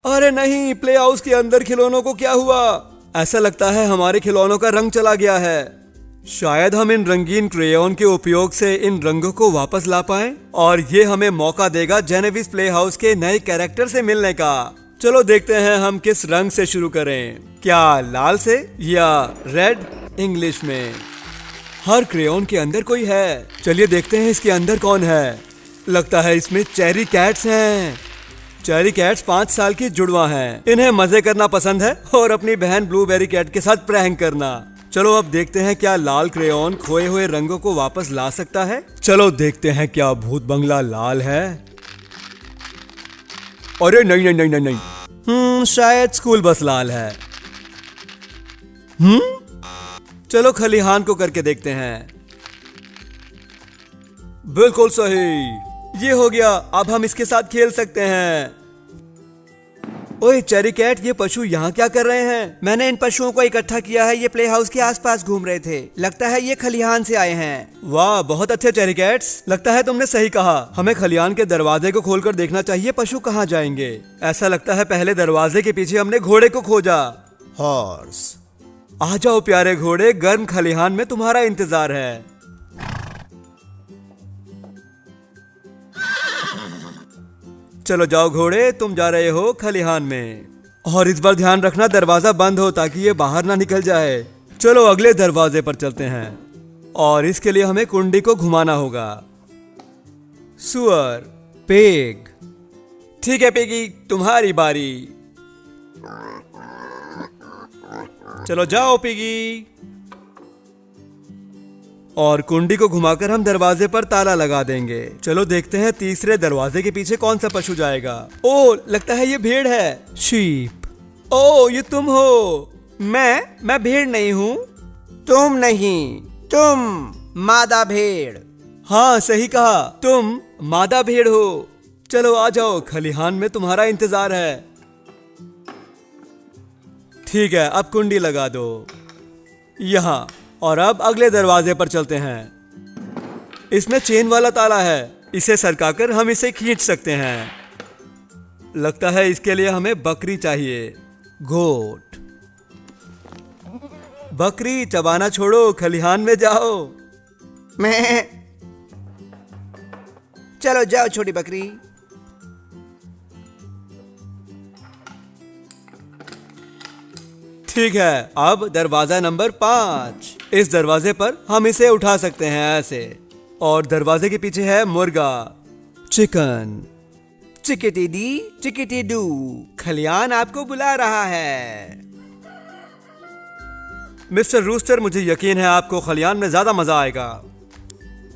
अरे नहीं, play house के अंदर खिलौनों को क्या हुआ? ऐसा लगता है हमारे खिलौनों का रंग चला गया है। शायद हम इन रंगीन क्रेयॉन के उपयोग से इन रंगों को वापस ला पाएं और ये हमें मौका देगा जेनेविस प्ले हाउस के नए कैरेक्टर से मिलने का। चलो देखते हैं हम किस रंग से शुरू करें, क्या लाल से या रेड इंग्लिश में। हर क्रेयॉन के अंदर कोई है। चलिए देखते हैं इसके अंदर कौन है। लगता है इसमें चेरी कैट्स हैं। चेरी कैट्स 5 साल की जुड़वा हैं। इन्हें मजे करना पसंद है और अपनी बहन ब्लूबेरी कैट के साथ प्रैंक करना। चलो अब देखते हैं क्या लाल क्रेयॉन खोए हुए रंगों को वापस ला सकता है। चलो देखते हैं क्या भूत बंगला लाल है। अरे नहीं नहीं नहीं नहीं नहीं, शायद स्कूल बस लाल है। चलो खलिहान को करके देखते हैं। बिल्कुल सही, ये हो गया। अब हम इसके साथ खेल सकते हैं। ओए चेरी कैट, ये पशु यहाँ क्या कर रहे हैं? मैंने इन पशुओं को इकट्ठा किया है। ये प्ले हाउस के आसपास घूम रहे थे। लगता है ये खलिहान से आए हैं। वाह, बहुत अच्छे चेरी कैट्स। लगता है तुमने सही कहा। हमें खलिहान के दरवाजे को खोलकर देखना चाहिए पशु कहाँ जाएंगे। ऐसा लगता है पहले दरवाजे के पीछे हमने घोड़े को खोजा। हॉर्स। आ जाओ प्यारे घोड़े, गर्म खलिहान में तुम्हारा इंतजार है। चलो जाओ घोड़े, तुम जा रहे हो खलिहान में। और इस बार ध्यान रखना दरवाजा बंद हो ताकि ये बाहर ना निकल जाए। चलो अगले दरवाजे पर चलते हैं और इसके लिए हमें कुंडी को घुमाना होगा। सुअर, पेग। ठीक है पेगी, तुम्हारी बारी। चलो जाओ पिगी। और कुंडी को घुमाकर हम दरवाजे पर ताला लगा देंगे। चलो देखते हैं तीसरे दरवाजे के पीछे कौन सा पशु जाएगा। ओ, लगता है ये भेड़ है। शीप। ओ, ये तुम हो। मैं भेड़ नहीं हूँ। तुम नहीं, तुम मादा भेड़। हाँ सही कहा, तुम मादा भेड़ हो। चलो आ जाओ, खलिहान में तुम्हारा इंतजार है। ठीक है, अब कुंडी लगा दो यहाँ। और अब अगले दरवाजे पर चलते हैं। इसमें चेन वाला ताला है। इसे सरकाकर हम इसे खींच सकते हैं। लगता है इसके लिए हमें बकरी चाहिए। गोट। बकरी, चबाना छोड़ो, खलिहान में जाओ। मैं। चलो जाओ छोटी बकरी। ठीक है, अब दरवाजा नंबर 5। इस दरवाजे पर हम इसे उठा सकते हैं ऐसे। और दरवाजे के पीछे है मुर्गा। Chicken. Chikiti D Chikiti do, खलिहान आपको बुला रहा है। मिस्टर रूस्टर, मुझे यकीन है आपको खलिहान में ज्यादा मजा आएगा।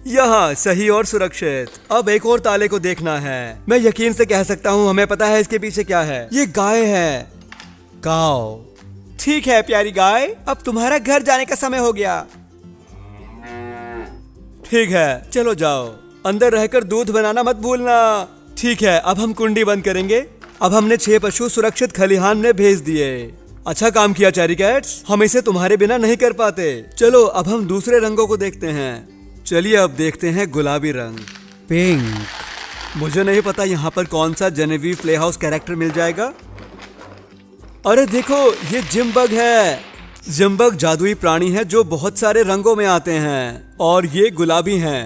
यहाँ सही और सुरक्षित। अब एक और ताले को देखना है। मैं यकीन से कह सकता हूँ हमें पता है इसके पीछे क्या है। ये गाय है। काऊ। ठीक है प्यारी गाय, अब तुम्हारा घर जाने का समय हो गया। ठीक है, चलो जाओ। अंदर रहकर दूध बनाना मत भूलना। ठीक है, अब हम कुंडी बंद करेंगे। अब हमने 6 पशु सुरक्षित खलिहान में भेज दिए। अच्छा काम किया चेरी कैट्स, हम इसे तुम्हारे बिना नहीं कर पाते। चलो अब हम दूसरे रंगों को देखते हैं। चलिए अब देखते हैं गुलाबी रंग। पिंक। मुझे नहीं पता यहाँ पर कौन सा जेनेविस प्ले हाउस कैरेक्टर मिल जाएगा। अरे देखो, ये जिम्बग है। जिम्बग जादुई प्राणी है जो बहुत सारे रंगों में आते हैं और ये गुलाबी हैं।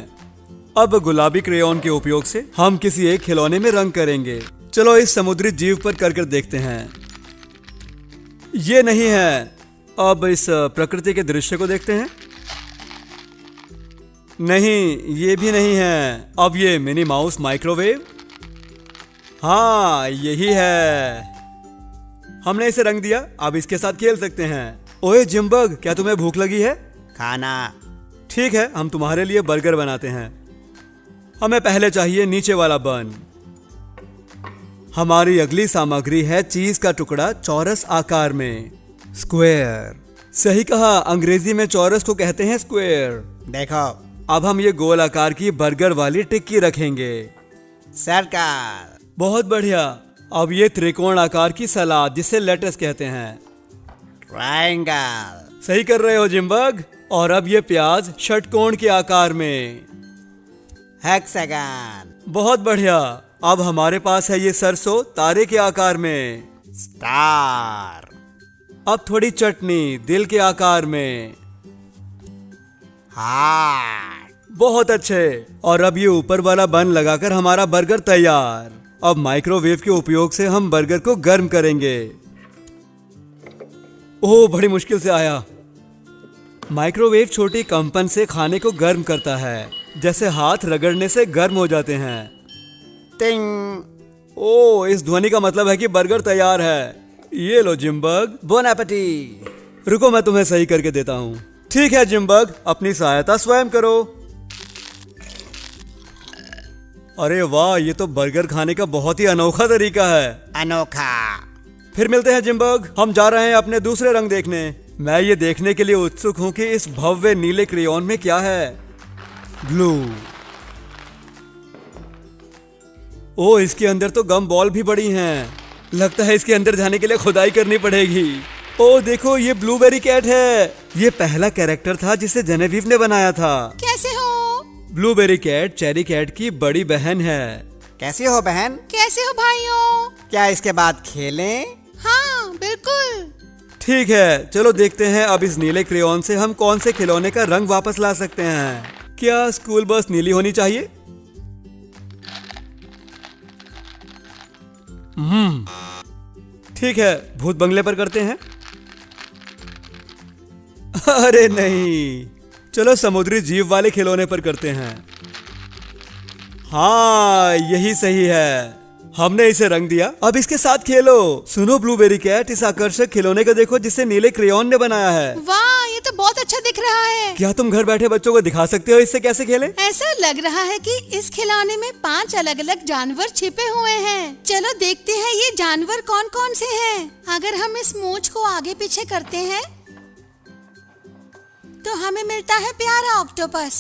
अब गुलाबी क्रेयॉन के उपयोग से हम किसी एक खिलौने में रंग करेंगे। चलो इस समुद्री जीव पर कर देखते हैं। ये नहीं है। अब इस प्रकृति के दृश्य को देखते हैं। नहीं, ये भी नहीं है। अब ये मिनी माउस माइक्रोवेव। हाँ यही है। हमने इसे रंग दिया, अब इसके साथ खेल सकते हैं। ओए जिम्बग, क्या तुम्हें भूख लगी है? खाना। ठीक है, हम तुम्हारे लिए बर्गर बनाते हैं। हमें पहले चाहिए नीचे वाला बन। हमारी अगली सामग्री है चीज का टुकड़ा चौरस आकार में। स्क्वायर। सही कहा, अंग्रेजी में चौरस को कहते हैं स्क्वायर। देखो, अब हम ये गोल आकार की बर्गर वाली टिक्की रखेंगे। सरकार। बहुत बढ़िया। अब ये त्रिकोण आकार की सलाद जिसे लेटस कहते हैं। ट्रायंगल। सही कर रहे हो जिम्बग। और अब ये प्याज षटकोण के आकार में। हेक्सागन। बहुत बढ़िया। अब हमारे पास है ये सरसों तारे के आकार में। स्टार। अब थोड़ी चटनी दिल के आकार में। हार्ट। बहुत अच्छे। और अब ये ऊपर वाला बन लगाकर हमारा बर्गर तैयार। अब माइक्रोवेव के उपयोग से हम बर्गर को गर्म करेंगे। ओह, बड़ी मुश्किल से आया। माइक्रोवेव छोटी कंपन से खाने को गर्म करता है, जैसे हाथ रगड़ने से गर्म हो जाते हैं। टिंग। ओह, इस ध्वनि का मतलब है कि बर्गर तैयार है। ये लो जिम्बर्ग। बोन एपेटी। रुको, मैं तुम्हें सही करके देता हूँ। ठीक है जिम्बर्ग, अपनी सहायता स्वयं करो। अरे वाह, ये तो बर्गर खाने का बहुत ही अनोखा तरीका है। अनोखा। फिर मिलते हैं जिम्बर्ग। हम जा रहे हैं अपने दूसरे रंग देखने। मैं ये देखने के लिए उत्सुक हूँ कि इस भव्य नीले क्रेयॉन में क्या है। ब्लू। ओ, इसके अंदर तो गम बॉल भी बड़ी हैं। लगता है इसके अंदर जाने के लिए खुदाई करनी पड़ेगी। ओ देखो, ये ब्लूबेरी कैट है। ये पहला कैरेक्टर था जिसे जेनेविव ने बनाया था। कैसे हो? ब्लूबेरी कैट चेरी कैट की बड़ी बहन है। कैसी हो बहन? कैसे हो भाइयों? क्या इसके बाद खेलें? हाँ बिल्कुल। ठीक है, चलो देखते हैं अब इस नीले क्रेयॉन से हम कौन से खिलौने का रंग वापस ला सकते हैं। क्या स्कूल बस नीली होनी चाहिए? ठीक है, भूत बंगले पर करते हैं। अरे नहीं, चलो समुद्री जीव वाले खिलौने पर करते हैं। हाँ, यही सही है। हमने इसे रंग दिया, अब इसके साथ खेलो। सुनो ब्लूबेरी कैट, इस आकर्षक खिलौने को देखो जिसे नीले क्रेयॉन ने बनाया है। वाह, ये तो बहुत अच्छा दिख रहा है। क्या तुम घर बैठे बच्चों को दिखा सकते हो इससे कैसे खेले? ऐसा लग रहा है कि इस खिलौने में 5 अलग अलग जानवर छिपे हुए हैं। चलो देखते हैं ये जानवर कौन कौन से हैं। अगर हम इस मूंछ को आगे पीछे करते हैं तो हमें मिलता है प्यारा ऑक्टोपस।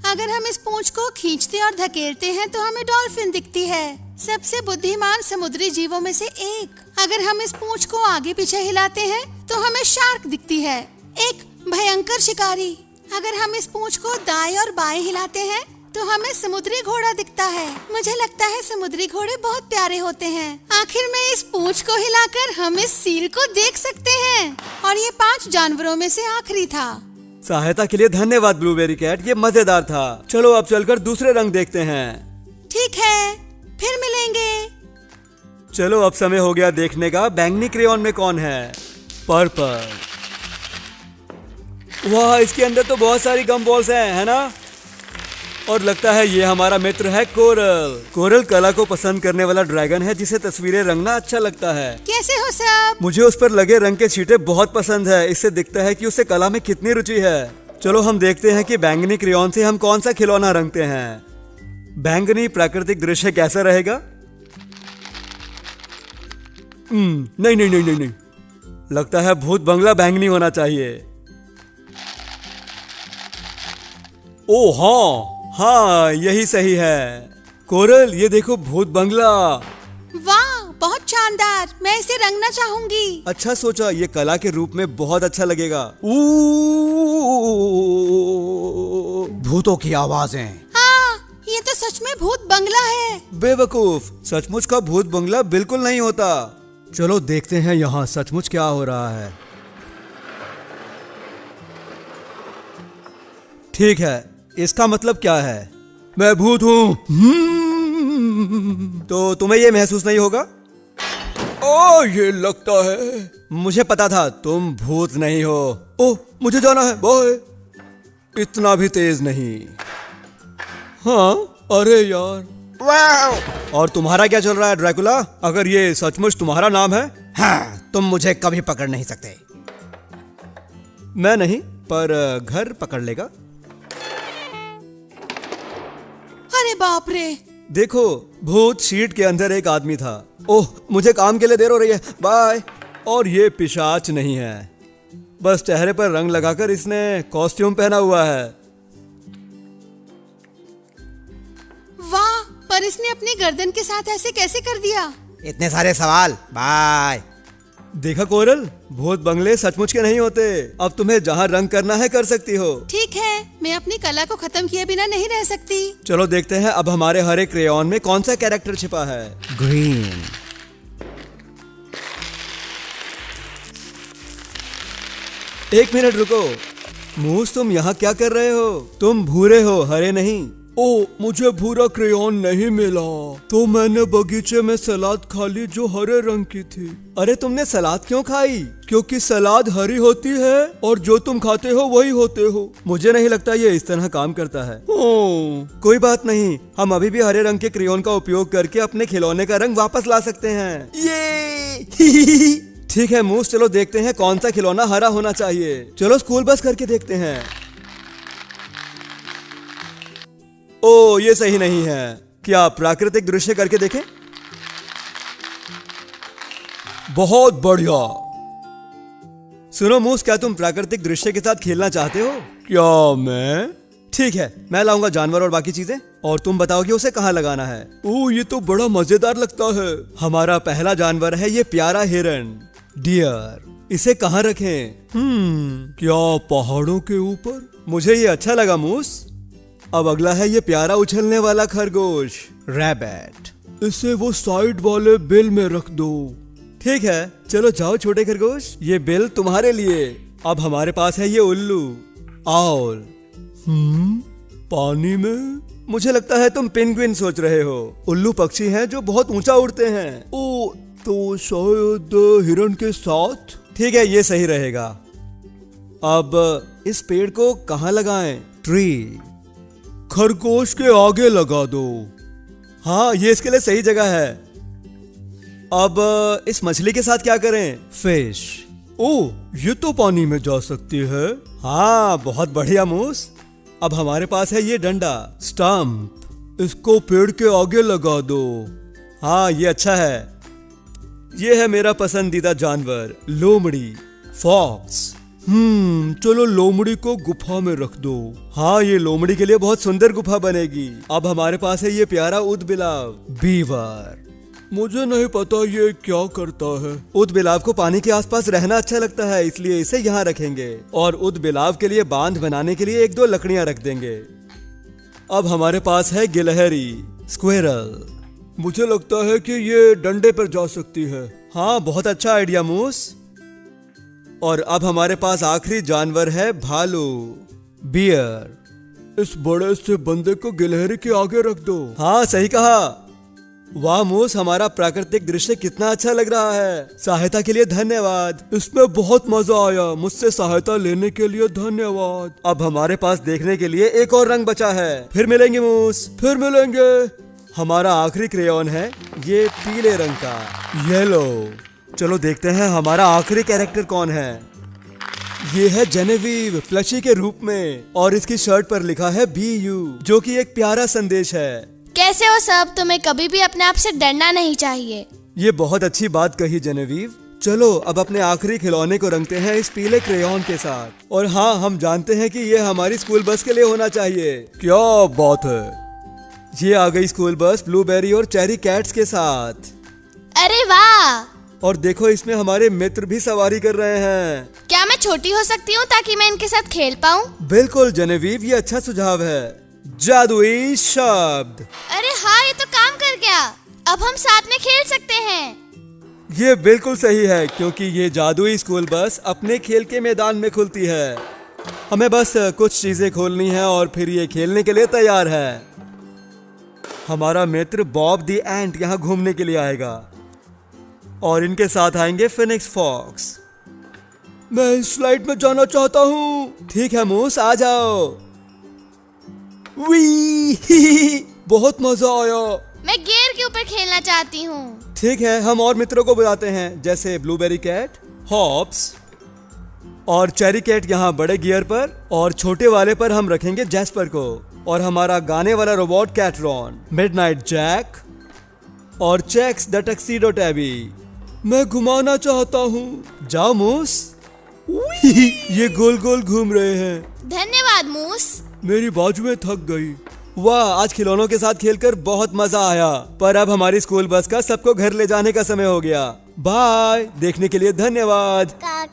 अगर हम इस पूंछ को खींचते और धकेलते हैं तो हमें डॉल्फिन दिखती है, सबसे बुद्धिमान समुद्री जीवों में से एक। अगर हम इस पूंछ को आगे पीछे हिलाते हैं तो हमें शार्क दिखती है, एक भयंकर शिकारी। अगर हम इस पूंछ को दाएं और बाएं हिलाते हैं तो हमें समुद्री घोड़ा दिखता है। मुझे लगता है समुद्री घोड़े बहुत प्यारे होते हैं। आखिर में इस पूंछ को हिलाकर हम इस सील को देख सकते हैं। और ये 5 जानवरों में से आखिरी था। सहायता के लिए धन्यवाद ब्लूबेरी कैट, ये मजेदार था। चलो अब चलकर दूसरे रंग देखते हैं। ठीक है, फिर मिलेंगे। चलो अब समय हो गया देखने का बैंगनी क्रेयॉन में कौन है। पर्पल। वाह, इसके अंदर तो बहुत सारी गम बॉल्स हैं, है ना? और लगता है ये हमारा मित्र है कोरल। कोरल कला को पसंद करने वाला ड्रैगन है जिसे तस्वीरें रंगना अच्छा लगता है। कैसे हो सब? मुझे उस पर लगे रंग के छींटे बहुत पसंद है। इससे दिखता है कि उसे कला में कितनी रुचि है। चलो हम देखते हैं कि बैंगनी क्रेयॉन से हम कौन सा खिलौना रंगते हैं। बैंगनी प्राकृतिक दृश्य कैसा रहेगा? नहीं नहीं नहीं नहीं नहीं, लगता है भूत बंगला बैंगनी होना चाहिए। ओ हाँ हाँ, यही सही है। कोरल, ये देखो भूत बंगला। वाह, बहुत शानदार। मैं इसे रंगना चाहूंगी। अच्छा सोचा, ये कला के रूप में बहुत अच्छा लगेगा। भूतों की आवाजें। हाँ, ये तो सच में भूत बंगला है। बेवकूफ, सचमुच का भूत बंगला बिल्कुल नहीं होता। चलो देखते हैं यहाँ सचमुच क्या हो रहा है। ठीक है, इसका मतलब क्या है? मैं भूत हूँ। तो तुम्हें ये महसूस नहीं होगा? ओ, ये लगता है। मुझे पता था तुम भूत नहीं हो। ओह, मुझे जाना है, बाय। इतना भी तेज नहीं। हाँ, अरे यार। वाह! और तुम्हारा क्या चल रहा है ड्रैकुला? अगर ये सचमुच तुम्हारा नाम है? हाँ, तुम मुझे कभी पकड़ नहीं सकते। मैं नहीं, पर घर पकड़ लेगा। अरे बाप रे। देखो, भूत शीट के अंदर एक आदमी था। ओह, मुझे काम के लिए देर हो रही है, बाय। और ये पिशाच नहीं है, बस चेहरे पर रंग लगाकर इसने कॉस्ट्यूम पहना हुआ है। वाह, पर इसने अपनी गर्दन के साथ ऐसे कैसे कर दिया? इतने सारे सवाल, बाय। देखा कोरल, भूत बंगले सचमुच के नहीं होते। अब तुम्हें जहाँ रंग करना है कर सकती हो। ठीक है, मैं अपनी कला को खत्म किए बिना नहीं रह सकती। चलो देखते हैं अब हमारे हरे क्रेयॉन में कौन सा कैरेक्टर छिपा है। ग्रीन। एक मिनट रुको। मूस, तुम यहाँ क्या कर रहे हो? तुम भूरे हो, हरे नहीं। ओ, मुझे भूरा क्रेयॉन नहीं मिला, तो मैंने बगीचे में सलाद खा ली जो हरे रंग की थी। अरे तुमने सलाद क्यों खाई? क्योंकि सलाद हरी होती है और जो तुम खाते हो वही होते हो। मुझे नहीं लगता ये इस तरह काम करता है। कोई बात नहीं, हम अभी भी हरे रंग के क्रेयॉन का उपयोग करके अपने खिलौने का रंग वापस ला सकते हैं। ये ठीक है मूस, चलो देखते हैं कौन सा खिलौना हरा होना चाहिए। चलो स्कूल बस करके देखते हैं। ओ, ये सही नहीं है। क्या प्राकृतिक दृश्य करके देखें? बहुत बढ़िया। सुनो मूस, क्या तुम प्राकृतिक दृश्य के साथ खेलना चाहते हो? क्या मैं? ठीक है, मैं लाऊंगा जानवर और बाकी चीजें, और तुम बताओ कि उसे कहाँ लगाना है। ओह, ये तो बड़ा मजेदार लगता है। हमारा पहला जानवर है ये प्यारा हिरन, डियर। इसे कहाँ रखें? क्या पहाड़ों के ऊपर? मुझे ये अच्छा लगा मूस। अब अगला है ये प्यारा उछलने वाला खरगोश, रैबिट। इसे वो साइड वाले बिल में रख दो। ठीक है, चलो जाओ छोटे खरगोश, ये बिल तुम्हारे लिए। अब हमारे पास है ये उल्लू, आउल। पानी में? मुझे लगता है तुम पेंगुइन सोच रहे हो। उल्लू पक्षी हैं जो बहुत ऊंचा उड़ते हैं। ओ, तो शायद हिरन के साथ। ठीक है, ये सही रहेगा। अब इस पेड़ को कहाँ लगाएं? ट्री। खरगोश के आगे लगा दो। हाँ, ये इसके लिए सही जगह है। अब इस मछली के साथ क्या करें? फिश। ओह, ये तो पानी में जा सकती है। हाँ, बहुत बढ़िया मूस। अब हमारे पास है ये डंडा, स्टंप। इसको पेड़ के आगे लगा दो। हाँ, ये अच्छा है। ये है मेरा पसंदीदा जानवर, लोमड़ी, फॉक्स। चलो लोमड़ी को गुफा में रख दो। हाँ, ये लोमड़ी के लिए बहुत सुंदर गुफा बनेगी। अब हमारे पास है ये प्यारा ऊदबिलाव, बीवर। मुझे नहीं पता ये क्या करता है। ऊदबिलाव को पानी के आसपास रहना अच्छा लगता है, इसलिए इसे यहाँ रखेंगे। और ऊदबिलाव के लिए बांध बनाने के लिए 1-2 लकड़ियाँ रख देंगे। अब हमारे पास है गिलहरी, स्क्विरल। मुझे लगता है कि ये डंडे पर जा सकती है। हाँ, बहुत अच्छा आइडिया मूस। और अब हमारे पास आखिरी जानवर है भालू, बियर। इस बड़े से बंदे को गिलहरी के आगे रख दो। हाँ, सही कहा। वाह मूस, हमारा प्राकृतिक दृश्य कितना अच्छा लग रहा है। सहायता के लिए धन्यवाद। इसमें बहुत मजा आया। मुझसे सहायता लेने के लिए धन्यवाद। अब हमारे पास देखने के लिए एक और रंग बचा है। फिर मिलेंगे मूस, फिर मिलेंगे। हमारा आखिरी क्रेयॉन है ये पीले रंग का, येलो। चलो देखते हैं हमारा आखिरी कैरेक्टर कौन है। ये है जेनेविव, प्लशी के रूप में, और इसकी शर्ट पर लिखा है BU, जो कि एक प्यारा संदेश है। कैसे हो सब? तुम्हें कभी भी अपने आप से डरना नहीं चाहिए। ये बहुत अच्छी बात कही जेनेविव। चलो अब अपने आखिरी खिलौने को रंगते हैं इस पीले क्रेयॉन के साथ। और हाँ, हम जानते हैं कि ये हमारी स्कूल बस के लिए होना चाहिए। क्या बात है। ये आ गई स्कूल बस ब्लूबेरी और चेरी कैट्स के साथ। अरे वाह! और देखो, इसमें हमारे मित्र भी सवारी कर रहे हैं। क्या मैं छोटी हो सकती हूँ ताकि मैं इनके साथ खेल पाऊँ? बिल्कुल जेनेविव, ये अच्छा सुझाव है। जादुई शब्द। अरे हाँ, ये तो काम कर गया। अब हम साथ में खेल सकते हैं। ये बिल्कुल सही है, क्योंकि ये जादुई स्कूल बस अपने खेल के मैदान में खुलती है। हमें बस कुछ चीजें खोलनी है और फिर ये खेलने के लिए तैयार है। हमारा मित्र बॉब द एंट यहाँ घूमने के लिए आएगा, और इनके साथ आएंगे फिनिक्स फॉक्स। मैं इस स्लाइड में जाना चाहता हूँ। ठीक है मूस, आ जाओ। वी बहुत मजा आया। मैं गियर के ऊपर खेलना चाहती हूँ। ठीक है, हम और मित्रों को बुलाते हैं, जैसे ब्लूबेरी कैट, हॉप्स और चेरी कैट यहाँ बड़े गियर पर, और छोटे वाले पर हम रखेंगे जैस्पर को, और हमारा गाने वाला रोबोट कैटरॉन, मिडनाइट जैक और चेक्स द टक्सीडो टैबी। मैं घुमाना चाहता हूँ। जाओ मूस। ये गोल गोल घूम रहे हैं। धन्यवाद मूस। मेरी बाजुएं थक गई। वाह, आज खिलौनों के साथ खेलकर बहुत मजा आया। पर अब हमारी स्कूल बस का सबको घर ले जाने का समय हो गया। बाय, देखने के लिए धन्यवाद। क्या